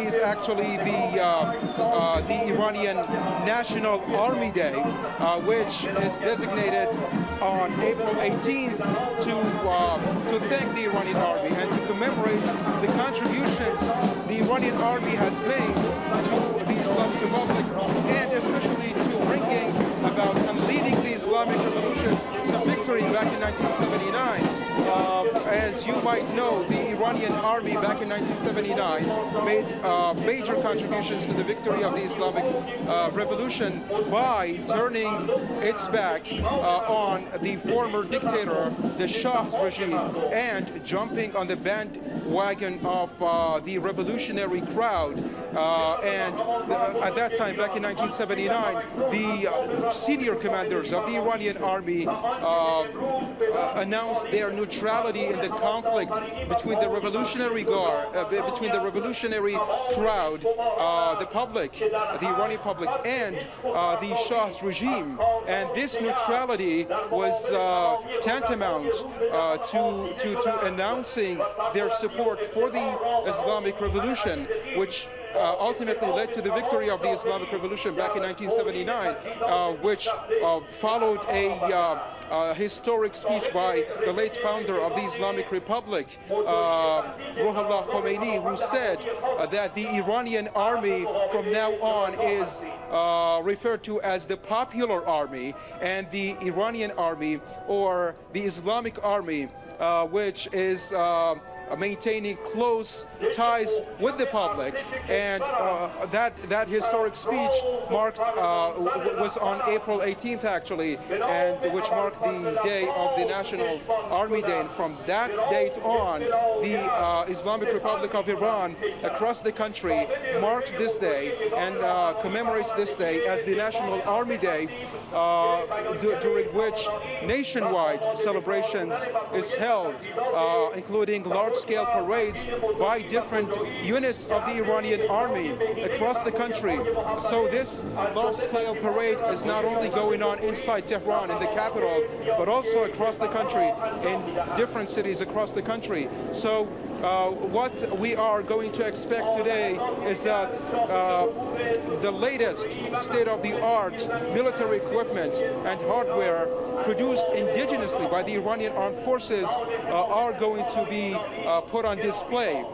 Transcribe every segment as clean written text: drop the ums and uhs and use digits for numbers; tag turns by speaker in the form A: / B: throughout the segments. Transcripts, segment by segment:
A: is actually the Iranian National Army Day, which is designated on April 18th to thank the Iranian Army and to commemorate the contributions the Iranian Army has made to the Islamic Republic, and especially to bringing about and leading the Islamic Revolution to victory back in 1979. As you might know, the Iranian Army back in 1979 made major contributions to the victory of the Islamic Revolution by turning its back on the former dictator, the Shah's regime, and jumping on the bandwagon of the revolutionary crowd. At that time, back in 1979, the senior commanders of the Iranian Army announced their neutrality in the conflict between the revolutionary guard, between the revolutionary crowd, the public, the Iranian public, and the Shah's regime. And this neutrality was tantamount to announcing their support for the Islamic Revolution, which ultimately led to the victory of the Islamic Revolution back in 1979, which followed a historic speech by the late founder of the Islamic Republic, Ruhollah Khomeini, who said that the Iranian army from now on is referred to as the Popular Army, and the Iranian army, or the Islamic army, which is maintaining close ties with the public. And that historic speech was on April 18th actually, and which marked the day of the National Army Day. And from that date on, the Islamic Republic of Iran across the country marks this day and commemorates this day as the National Army Day, during which nationwide celebrations is held, including large-scale parades by different units of the Iranian army across the country. So this large-scale parade is not only going on inside Tehran, in the capital, but also across the country, in different cities across the country. So what we are going to expect today is that the latest state-of-the-art military equipment and hardware produced indigenously by the Iranian armed forces are going to be put on display.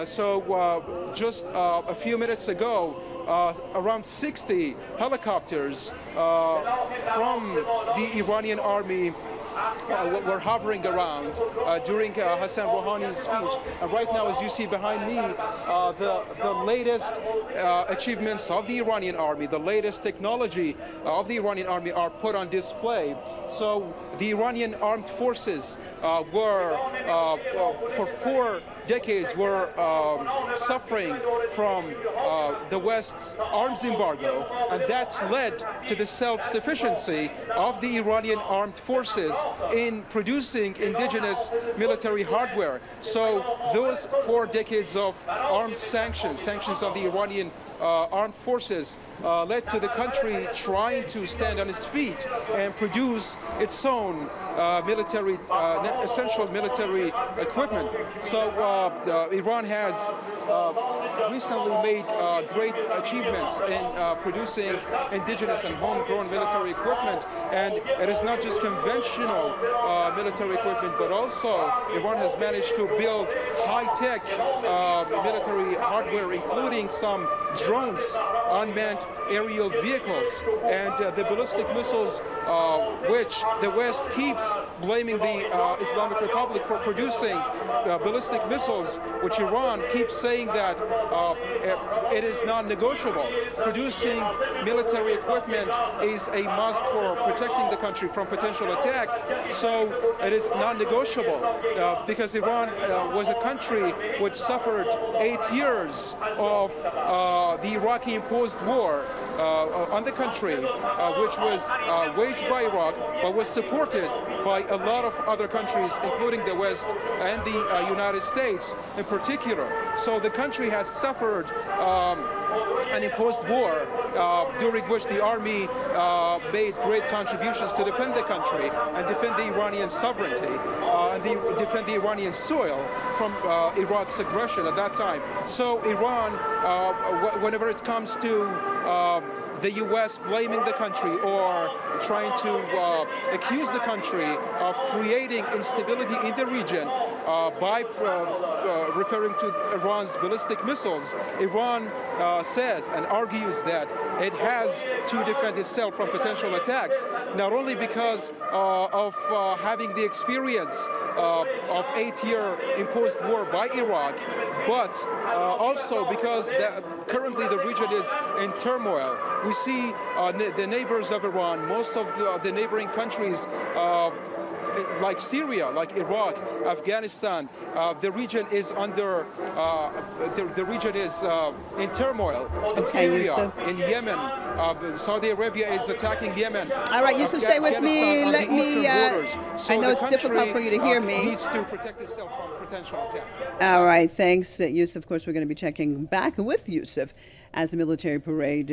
A: So just a few minutes ago, around 60 helicopters from the Iranian army were hovering around during Hassan Rouhani's speech. And right now, as you see behind me, the latest achievements of the Iranian army, the latest technology of the Iranian army are put on display. So the Iranian armed forces were, for 4 decades, were suffering from the West's arms embargo, and that's led to the self-sufficiency of the Iranian armed forces in producing indigenous military hardware. So those 4 decades of armed sanctions of the Iranian armed forces led to the country trying to stand on its feet and produce its own military, essential military equipment. So Iran has recently made great achievements in producing indigenous and homegrown military equipment. And it is not just conventional military equipment, but also Iran has managed to build high-tech military hardware, including some drones, unmanned aerial vehicles, and the ballistic missiles, which the West keeps blaming the Islamic Republic for producing ballistic missiles, which Iran keeps saying that it is non-negotiable. Producing military equipment is a must for protecting the country from potential attacks, so it is non-negotiable because Iran was a country which suffered 8 years of the Iraqi-imposed war on the country, which was waged by Iraq, but was supported by a lot of other countries, including the West and the United States in particular. So the country has suffered an imposed war during which the army made great contributions to defend the country and defend the Iranian sovereignty and defend the Iranian soil from Iraq's aggression at that time. So Iran, whenever it comes to the U.S. blaming the country or trying to accuse the country of creating instability in the region by referring to Iran's ballistic missiles, Iran says and argues that it has to defend itself from potential attacks, not only because of having the experience of 8-year imposed war by Iraq, but also because currently the region is in turmoil. We see the neighbors of Iran, most of the neighboring countries like Syria, like Iraq, Afghanistan, the region is under, the region is in turmoil. In Syria, in Yemen, Saudi Arabia is attacking Yemen.
B: All right, Yusuf, stay with me. Let me,
A: so
B: I know it's difficult for you to hear me.
A: Needs to protect itself from potential attack.
B: All right, thanks, Yusuf. Of course, we're going to be checking back with Yusuf as the military parade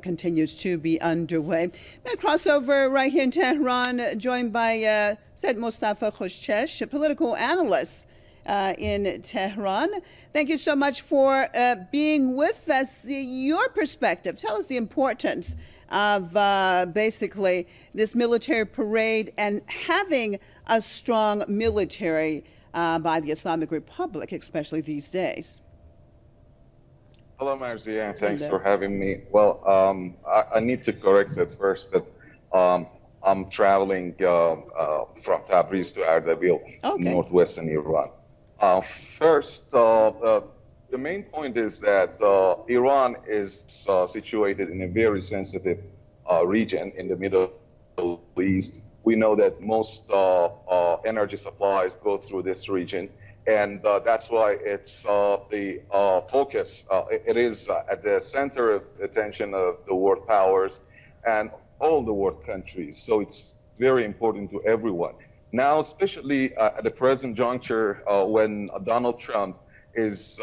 B: continues to be underway. I'm going to cross over right here in Tehran, joined by Said Mostafa Khoshchesh, a political analyst in Tehran. Thank you so much for being with us. Your perspective, tell us the importance of basically this military parade and having a strong military by the Islamic Republic, especially these days.
C: Hello, Marzia, and thanks for having me. Well, I need to correct at first that I'm traveling from Tabriz to Ardabil, northwestern Iran. First, the main point is that Iran is situated in a very sensitive region in the Middle East. We know that most energy supplies go through this region. And that's why it's the focus. It is at the center of attention of the world powers and all the world countries. So it's very important to everyone. Now, especially at the present juncture, when Donald Trump is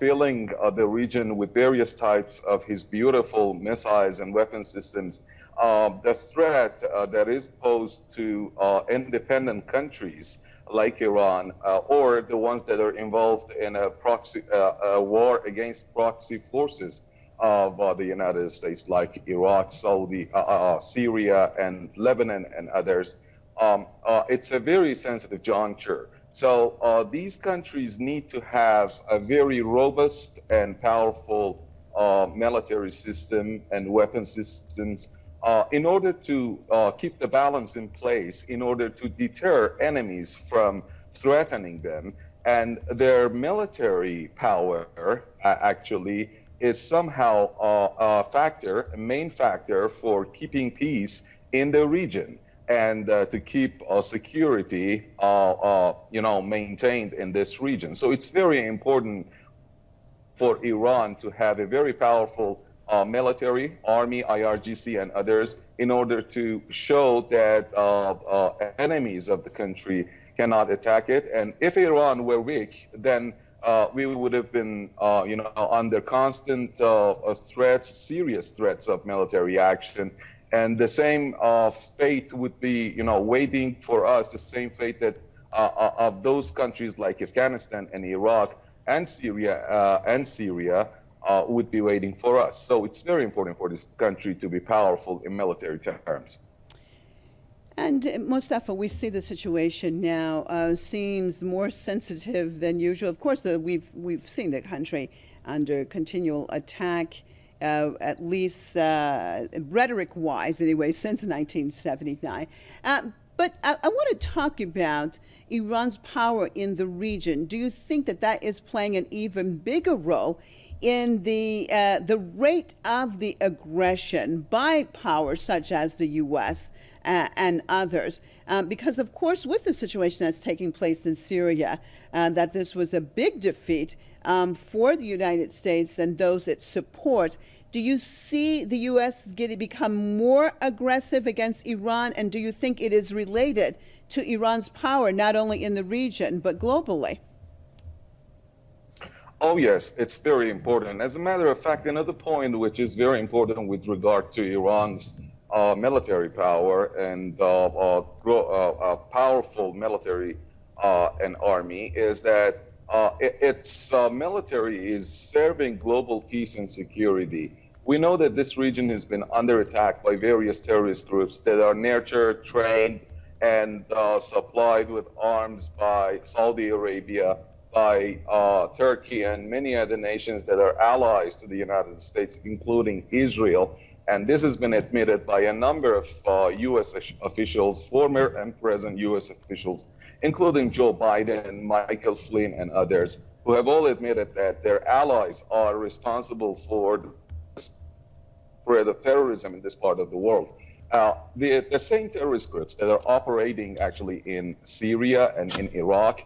C: filling the region with various types of his beautiful missiles and weapon systems, the threat that is posed to independent countries like Iran, or the ones that are involved in a war against proxy forces of the United States, like Iraq, Syria, and Lebanon, and others. It's a very sensitive juncture. So these countries need to have a very robust and powerful military system and weapon systems in order to keep the balance in place, in order to deter enemies from threatening them. And their military power actually is somehow a main factor for keeping peace in the region and to keep security maintained in this region. So it's very important for Iran to have a very powerful military, army, IRGC, and others, in order to show that enemies of the country cannot attack it. And if Iran were weak, then we would have been, under constant threats, serious threats of military action. And the same fate would be, waiting for us, the same fate that of those countries like Afghanistan and Iraq and Syria would be waiting for us. So it's very important for this country to be powerful in military terms.
B: And Mostafa, we see the situation now seems more sensitive than usual. Of course, we've seen the country under continual attack, at least rhetoric-wise, anyway, since 1979. But I want to talk about Iran's power in the region. Do you think that that is playing an even bigger role in the rate of the aggression by powers such as the U.S. And others? Because, of course, with the situation that's taking place in Syria, that this was a big defeat for the United States and those it supports. Do you see the U.S. become more aggressive against Iran, and do you think it is related to Iran's power not only in the region but globally?
C: Oh, yes, it's very important. As a matter of fact, another point which is very important with regard to Iran's military power and powerful military and army is that its military is serving global peace and security. We know that this region has been under attack by various terrorist groups that are nurtured, trained, and supplied with arms by Saudi Arabia, by Turkey, and many other nations that are allies to the United States, including Israel. And this has been admitted by a number of U.S. officials, former and present U.S. officials, including Joe Biden, Michael Flynn, and others, who have all admitted that their allies are responsible for the spread of terrorism in this part of the world. The same terrorist groups that are operating actually in Syria and in Iraq,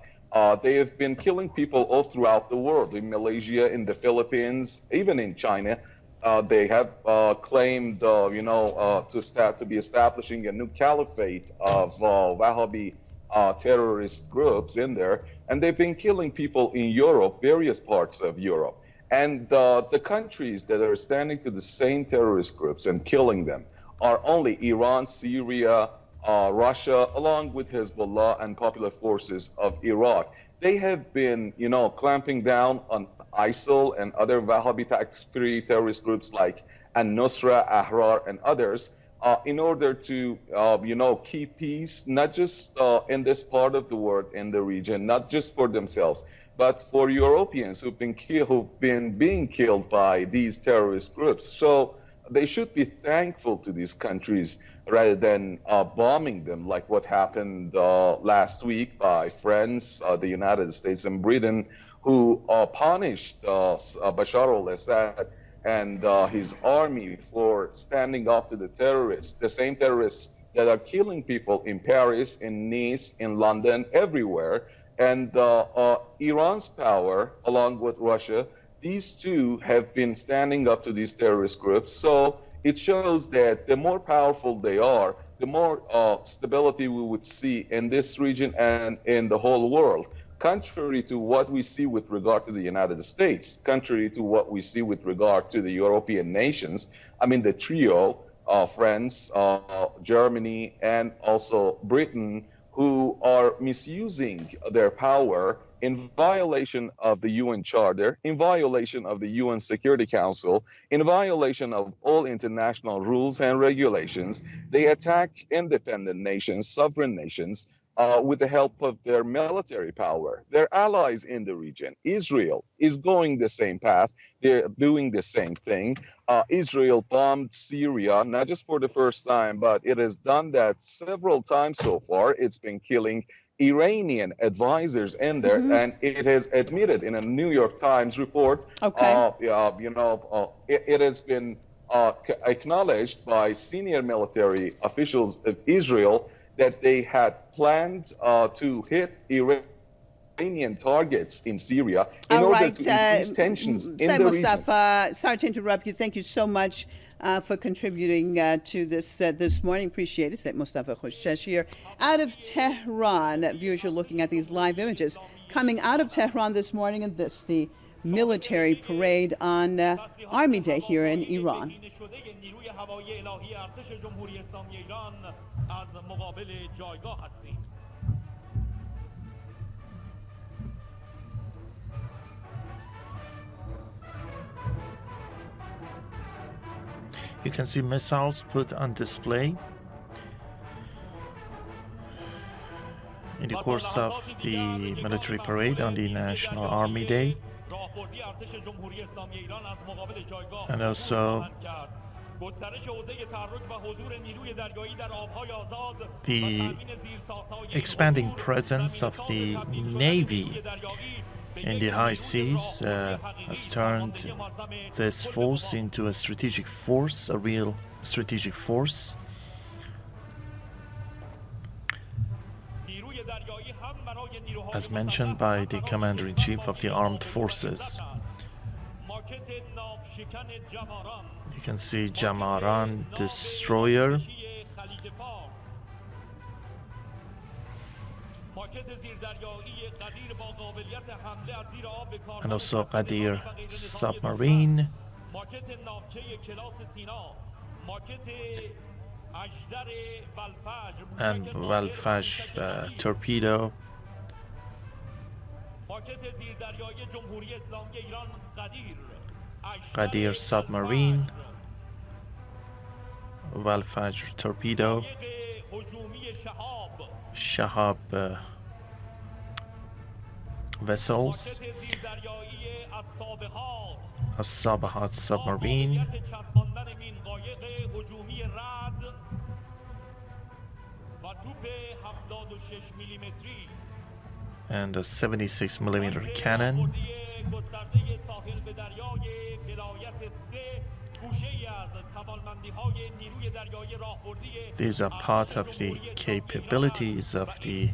C: they have been killing people all throughout the world, in Malaysia, in the Philippines, even in China. They have claimed, to be establishing a new caliphate of Wahhabi terrorist groups in there, and they've been killing people in Europe, various parts of Europe. And the countries that are standing to the same terrorist groups and killing them are only Iran, Syria, Russia, along with Hezbollah and Popular Forces of Iraq. They have been, clamping down on ISIL and other Wahhabi Takfiri terrorist groups like An-Nusra, Ahrar, and others in order to, keep peace, not just in this part of the world, in the region, not just for themselves, but for Europeans who've been being killed by these terrorist groups. So they should be thankful to these countries rather than bombing them like what happened last week by France, the United States, and Britain, who punished Bashar al-Assad and his army for standing up to the terrorists, the same terrorists that are killing people in Paris, in Nice, in London, everywhere. And Iran's power, along with Russia, these two have been standing up to these terrorist groups. So it shows that the more powerful they are, the more stability we would see in this region and in the whole world. Contrary to what we see with regard to the United States, contrary to what we see with regard to the European nations, I mean the trio, France, Germany, and also Britain, who are misusing their power in violation of the UN Charter, in violation of the UN Security Council, in violation of all international rules and regulations. They attack independent nations, sovereign nations, with the help of their military power. Their allies in the region, Israel, is going the same path. They're doing the same thing. Israel bombed Syria, not just for the first time, but it has done that several times so far. It's been killing Iranian advisors in there, and it has admitted in a New York Times report, it has been acknowledged by senior military officials of Israel that they had planned to hit Iranian targets in Syria in order to increase tensions in the
B: Mustafa,
C: region.
B: sorry to interrupt you. Thank you so much for contributing to this morning. Appreciate it. Said Mustafa Khoshesh here out of Tehran. Viewers, you're looking at these live images coming out of Tehran this morning, and the military parade on Army Day here in Iran.
D: You can see missiles put on display in the course of the military parade on the National Army Day, and also the expanding presence of the Navy in the high seas has turned this force into a strategic force, a real strategic force. As mentioned by the Commander-in-Chief of the Armed Forces. You can see Jamaran destroyer. and also Qadir submarine and Valfajr torpedo. Qadir submarine, Valfajr torpedo, Shahab vessels, As-Sabahat submarine, and a 76mm cannon. These are part of the capabilities of the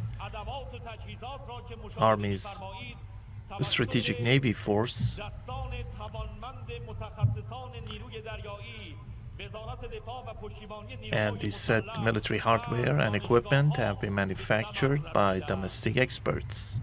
D: Army's Strategic Navy Force. And the said military hardware and equipment have been manufactured by domestic experts.